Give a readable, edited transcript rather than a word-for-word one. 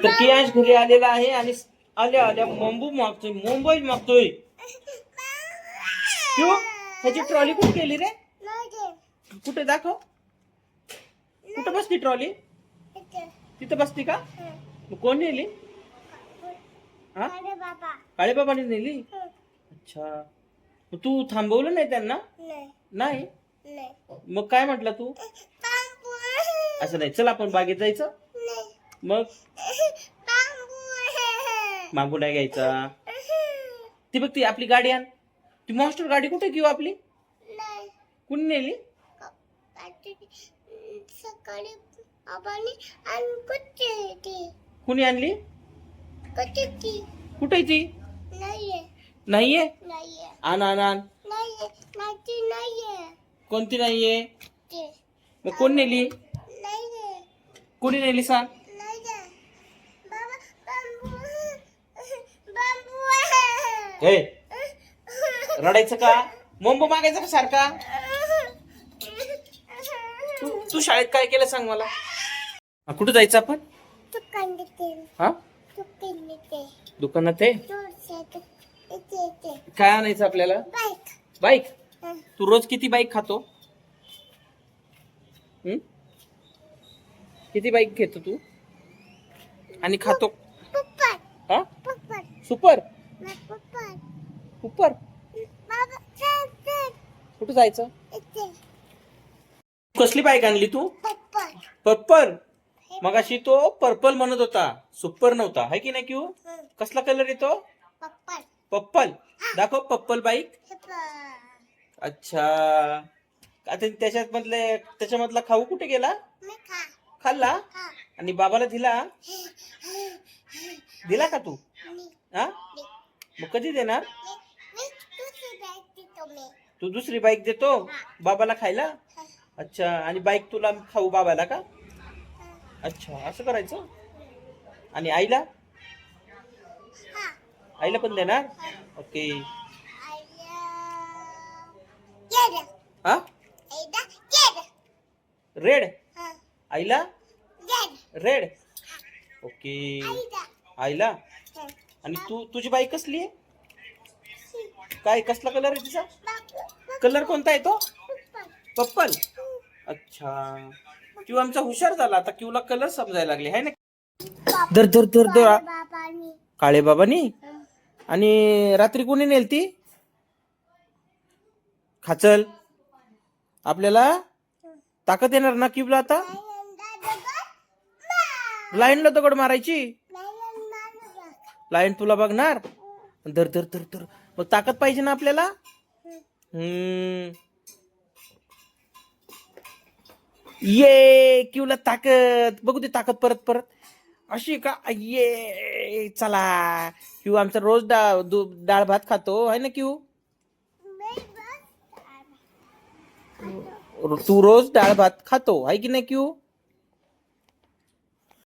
तर कियांश घरी आलेला आहे आणि आल्या आल्या मुंबई मागतोय क्यों? त्याची ट्रॉली कुठे गेली रे? कुठे दाखव. कुठे बसती ट्रॉली? तिथं बसती का? मग कोण नेली? हा, काळे बाबाने नेली. अच्छा, मग तू थांबवलं नाही त्यांना? नाही. मग काय म्हटलं तू? असं नाही, चल आपण बागेत जायचं. मग मागू नाही घ्यायचा. ती बघ, ती आपली गाडी आण. ती मॉन्स्टर गाडी कुठे घेऊ आपली? कुणी नेली? सकाळी कुणी आणली? कुठे ती? नाहीये. आण आण आण. कोणती नाहीये? मग कोण नेली? कुणी नेली सांग? हे, रडायचं का? मोंबो मागायचं का सारखा? तू शाळेत काय केलं सांग मला. कुठं जायचं आपण? हा, दुकानात आहे. काय आणायचं आपल्याला? बाईक. तू रोज किती बाईक खातो? किती बाईक घेतो तू आणि खातो? हा, सुपर सुपर. कुठं जायचं? कसली बाईक आणली तू? पर्पल. मगाशी तो पर्पल म्हणत होता, सुपर नव्हता, है की नाही? क्यू? कसला कलर येतो? पर्पल. दाखव पर्पल बाईक. अच्छा, आता त्याच्यामधला खाऊ कुठे गेला? खाल्ला आणि बाबाला दिला? दिला का तू? हा, मग कधी देणार? तू दुसरी बाईक देतो बाबाला खायला? अच्छा, आणि बाईक तुला खाऊ बाबाला का? अच्छा, असं करायचं. आणि आईला? आईला पण देणार? ओके. हा, रेड. आईला रेड. ओके, आईला. आणि तुझी बाईक कसली आहे? काय, कसला कलर आहे तिचा? कलर कोणता आहे तो? पर्पल. अच्छा, क्यू आमचा हुशार झाला आता. क्यूला कलर समजायला लागले, है ना? दर दर दर दर. काळे बाबानी. आणि रात्री कोणी नेलती? खाचल. आपल्याला ताकद येणार ना क्यूबला आता? लाईनला दगड मारायची. लाईन तुला बघणार. धर धर धर धर. मग ताकद पाहिजे ना आपल्याला. ये, क्यूला ताकद. बघू दे ताकद परत परत. अशी का? ये, चला. क्यू आमचा रोज डाळ भात खातो, है ना क्यू? तू रोज डाळ भात खातो, आहे की नाही क्यू?